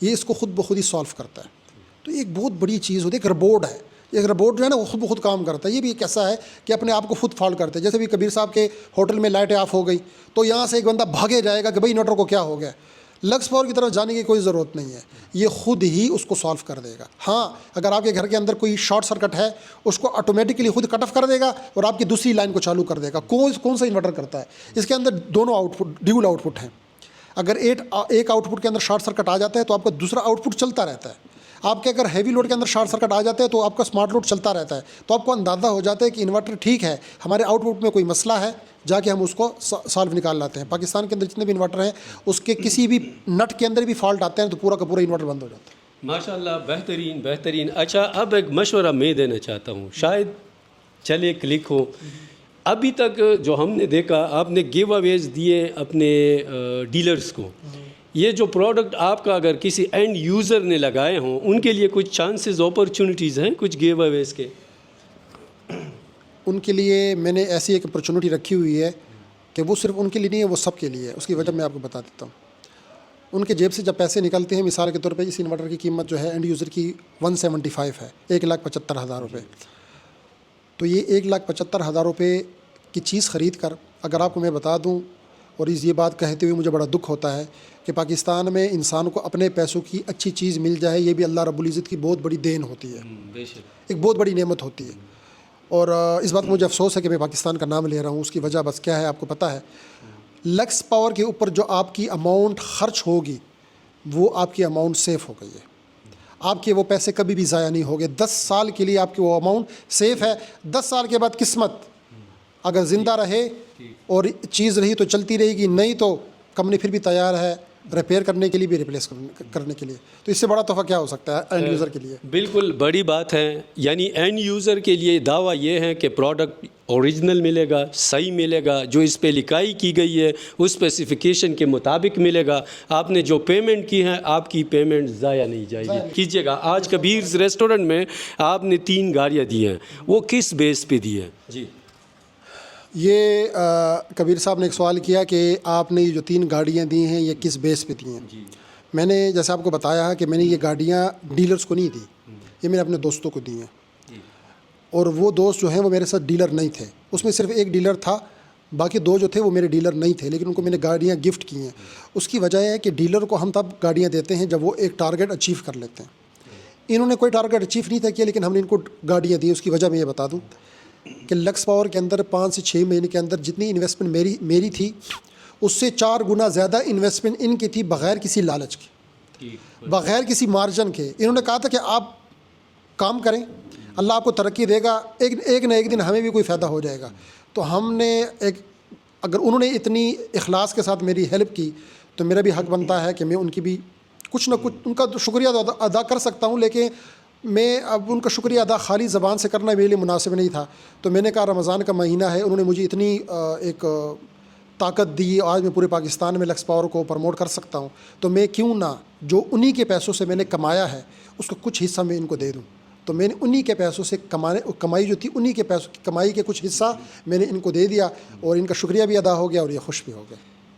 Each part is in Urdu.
یہ اس کو خود بخود ہی سالو کرتا ہے. تو ایک بہت بڑی چیز ہوتی ہے. ایک روبوٹ ہے, ایک روبوٹ جو ہے نا وہ خود بخود کام کرتا ہے. یہ بھی ایک ایسا ہے کہ اپنے آپ کو خود فالو کرتا ہے. جیسے بھی کبیر صاحب کے ہوٹل میں لائٹیں آف ہو گئی تو یہاں سے ایک بندہ بھاگے جائے گا کہ بھائی انورٹر کو کیا ہو گیا. لکس پاور کی طرف جانے کی کوئی ضرورت نہیں ہے, یہ خود ہی اس کو سالو کر دے گا. ہاں اگر آپ کے گھر کے اندر کوئی شارٹ سرکٹ ہے اس کو آٹومیٹکلی خود کٹ آف کر دے گا اور آپ کی دوسری لائن کو چالو کر دے گا. کون سا انورٹر کرتا ہے؟ اس کے اندر دونوں output, dual output ہیں. اگر ایک آؤٹ پٹ کے اندر شارٹ سرکٹ آ جاتا ہے تو آپ کا دوسرا آؤٹ پٹ چلتا رہتا ہے. آپ کے اگر ہیوی لوڈ کے اندر شارٹ سرکٹ آ جاتا ہے تو آپ کا اسمارٹ لوڈ چلتا رہتا ہے. تو آپ کو اندازہ ہو جاتا ہے کہ انورٹر ٹھیک ہے, ہمارے آؤٹ پٹ میں کوئی مسئلہ ہے, جا کے ہم اس کو سالو نکال لاتے ہیں. پاکستان کے اندر جتنے بھی انورٹر ہیں اس کے کسی بھی نٹ کے اندر بھی فالٹ آتے ہیں تو پورا کا پورا انورٹر بند ہو جاتا ہے. ماشاء اللہ, بہترین بہترین. اچھا, اب ایک مشورہ میں دینا چاہتا ہوں, شاید چلے کلک ہو. ابھی تک جو ہم نے دیکھا, آپ نے گیو اویز دیے اپنے ڈیلرز کو. یہ جو پروڈکٹ آپ کا اگر کسی اینڈ یوزر نے لگائے ہوں ان کے لیے کچھ چانسز اپرچونیٹیز ہیں کچھ گیو اویز کے؟ ان کے لیے میں نے ایسی ایک اپرچونیٹی رکھی ہوئی ہے کہ وہ صرف ان کے لیے نہیں ہے, وہ سب کے لیے ہے. اس کی وجہ میں آپ کو بتا دیتا ہوں. ان کے جیب سے جب پیسے نکلتے ہیں, مثال کے طور پہ اس انورٹر کی قیمت جو ہے اینڈ یوزر کی 175 ہے, 1,75,000 روپے. تو یہ 1,75,000 روپے کی چیز خرید کر اگر آپ کو میں بتا دوں, اور یہ بات کہتے ہوئے مجھے بڑا دکھ ہوتا ہے کہ پاکستان میں انسان کو اپنے پیسوں کی اچھی چیز مل جائے, یہ بھی اللہ رب العزت کی بہت بڑی دین ہوتی ہے, ایک بہت بڑی نعمت ہوتی ہے. اور اس بات کو مجھے افسوس ہے کہ میں پاکستان کا نام لے رہا ہوں. اس کی وجہ بس کیا ہے آپ کو پتہ ہے, لکس پاور کے اوپر جو آپ کی اماؤنٹ خرچ ہوگی وہ آپ کی اماؤنٹ سیف ہو گئی ہے. آپ کے وہ پیسے کبھی بھی ضائع نہیں ہو گئے. 10 سال کے لیے آپ کی وہ اماؤنٹ سیف ہے. 10 سال کے بعد قسمت اگر زندہ رہے اور چیز رہی تو چلتی رہے گی, نہیں تو کمپنی پھر بھی تیار ہے ریپیئر کرنے کے لیے بھی, ریپلیس کرنے کے لیے. تو اس سے بڑا تحفہ کیا ہو سکتا ہے اینڈ یوزر کے لیے؟ بالکل بڑی بات ہے. یعنی اینڈ یوزر کے لیے دعویٰ یہ ہے کہ پروڈکٹ اوریجنل ملے گا, صحیح ملے گا, جو اس پہ لکھائی کی گئی ہے اس اسپیسیفیکیشن کے مطابق ملے گا. آپ نے جو پیمنٹ کی ہے آپ کی پیمنٹ ضائع نہیں جائے گی. کیجیے گا, آج کبیرز ریسٹورنٹ میں آپ نے 3 گاڑیاں دی ہیں, وہ کس بیس پہ دی ہیں؟ جی, یہ کبیر صاحب نے ایک سوال کیا کہ آپ نے یہ جو 3 گاڑیاں دی ہیں یہ کس بیس پہ دی ہیں. میں نے جیسے آپ کو بتایا کہ میں نے یہ گاڑیاں ڈیلرز کو نہیں دی, یہ میں نے اپنے دوستوں کو دی ہیں. اور وہ دوست جو ہیں وہ میرے ساتھ ڈیلر نہیں تھے, اس میں صرف ایک ڈیلر تھا, باقی 2 جو تھے وہ میرے ڈیلر نہیں تھے, لیکن ان کو میں نے گاڑیاں گفٹ کی ہیں. اس کی وجہ ہے کہ ڈیلر کو ہم تب گاڑیاں دیتے ہیں جب وہ ایک ٹارگیٹ اچیو کر لیتے ہیں. انہوں نے کوئی ٹارگیٹ اچیو نہیں تھا کیا, لیکن ہم نے ان کو گاڑیاں دی. اس کی وجہ میں یہ بتا دوں کہ لکس پاور کے اندر 5 سے 6 مہینے کے اندر جتنی انویسٹمنٹ میری تھی اس سے 4 گنا زیادہ انویسٹمنٹ ان کی تھی, بغیر کسی لالچ کے, بغیر کسی مارجن کے. انہوں نے کہا تھا کہ آپ کام کریں, اللہ آپ کو ترقی دے گا, ایک نہ ایک دن ہمیں بھی کوئی فائدہ ہو جائے گا. تو ہم نے اگر انہوں نے اتنی اخلاص کے ساتھ میری ہیلپ کی تو میرا بھی حق بنتا ہے کہ میں ان کی بھی کچھ نہ کچھ, ان کا تو شکریہ ادا کر سکتا ہوں, لیکن میں اب ان کا شکریہ ادا خالی زبان سے کرنا میرے لیے مناسب نہیں تھا. تو میں نے کہا رمضان کا مہینہ ہے, انہوں نے مجھے اتنی ایک طاقت دی, آج میں پورے پاکستان میں لکس پاور کو پروموٹ کر سکتا ہوں, تو میں کیوں نہ جو انہی کے پیسوں سے میں نے کمایا ہے اس کا کچھ حصہ میں ان کو دے دوں. تو میں نے انہی کے پیسوں سے کمائی جو تھی, انہی کے پیسوں کی کمائی کے کچھ حصہ میں نے ان کو دے دیا, اور ان کا شکریہ بھی ادا ہو گیا اور یہ خوش بھی ہو گئے.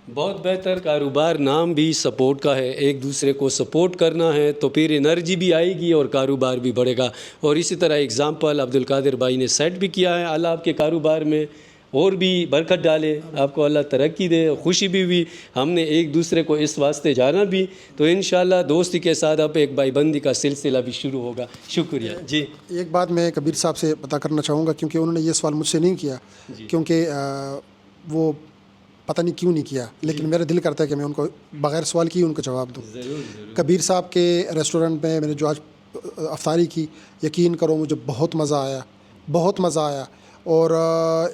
بہت بہتر. کاروبار نام بھی سپورٹ کا ہے, ایک دوسرے کو سپورٹ کرنا ہے تو پھر انرجی بھی آئے گی اور کاروبار بھی بڑھے گا. اور اسی طرح اگزامپل عبدالقادر بھائی نے سیٹ بھی کیا ہے. اللہ آپ کے کاروبار میں اور بھی برکت ڈالے, آپ کو اللہ ترقی دے. خوشی بھی ہوئی, ہم نے ایک دوسرے کو اس واسطے جانا بھی, تو انشاءاللہ دوستی کے ساتھ اب ایک بھائی بندی کا سلسلہ بھی شروع ہوگا. شکریہ. جی, ایک بات میں کبیر صاحب سے پتہ کرنا چاہوں گا, کیونکہ انہوں نے یہ سوال مجھ سے نہیں کیا, کیونکہ وہ پتہ نہیں کیوں نہیں کیا, لیکن میرا دل کرتا ہے کہ میں ان کو بغیر سوال کیے ان کو جواب دوں. کبیر صاحب کے ریسٹورنٹ میں نے جو آج افطاری کی, یقین کرو مجھے بہت مزہ آیا, بہت مزہ آیا. اور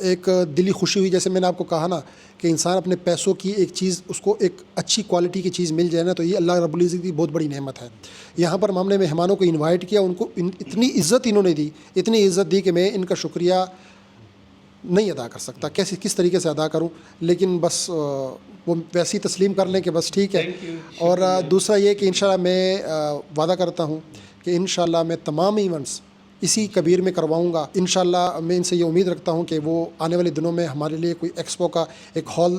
ایک دلی خوشی ہوئی, جیسے میں نے آپ کو کہا نا کہ انسان اپنے پیسوں کی ایک چیز اس کو ایک اچھی کوالٹی کی چیز مل جائے نا, تو یہ اللہ رب العزت کی بہت بڑی نعمت ہے. یہاں پر ہم نے مہمانوں کو انوائٹ کیا, ان کو اتنی عزت انہوں نے دی, اتنی عزت دی کہ میں ان کا شکریہ نہیں ادا کر سکتا, کس طریقے سے ادا کروں. لیکن بس وہ ویسی تسلیم کر لیں کہ بس ٹھیک ہے. اور دوسرا یہ کہ انشاءاللہ میں وعدہ کرتا ہوں کہ انشاءاللہ میں تمام ایونٹس اسی کبیر میں کرواؤں گا. انشاءاللہ میں ان سے یہ امید رکھتا ہوں کہ وہ آنے والے دنوں میں ہمارے لیے کوئی ایکسپو کا ایک ہال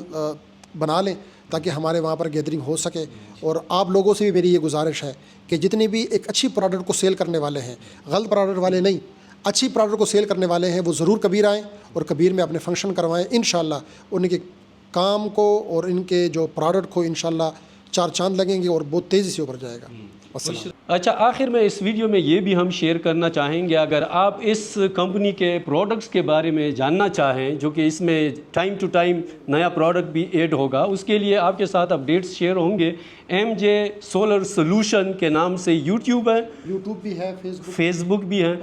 بنا لیں تاکہ ہمارے وہاں پر گیدرنگ ہو سکے. اور آپ لوگوں سے بھی میری یہ گزارش ہے کہ جتنے بھی ایک اچھی پروڈکٹ کو سیل کرنے والے ہیں, غلط پروڈکٹ والے نہیں, اچھی پروڈکٹ کو سیل کرنے والے ہیں, وہ ضرور کبیر آئیں اور کبیر میں اپنے فنکشن کروائیں. انشاءاللہ ان کے کام کو اور ان کے جو پروڈکٹ کو انشاءاللہ 4 چاند لگیں گے اور بہت تیزی سے اوپر جائے گا. اچھا, آخر میں اس ویڈیو میں یہ بھی ہم شیئر کرنا چاہیں گے, اگر آپ اس کمپنی کے پروڈکٹس کے بارے میں جاننا چاہیں, جو کہ اس میں ٹائم ٹو ٹائم نیا پروڈکٹ بھی ایڈ ہوگا, اس کے لیے آپ کے ساتھ اپڈیٹس شیئر ہوں گے. MJ سولر سولوشن کے نام سے یوٹیوب ہے, یوٹیوب بھی ہے, فیس بک بھی ہے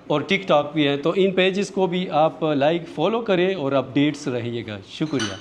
اور ٹک ٹاک بھی ہے. تو ان پیجز کو بھی آپ لائک فالو کریں اور اپڈیٹس رہیے گا. شکریہ.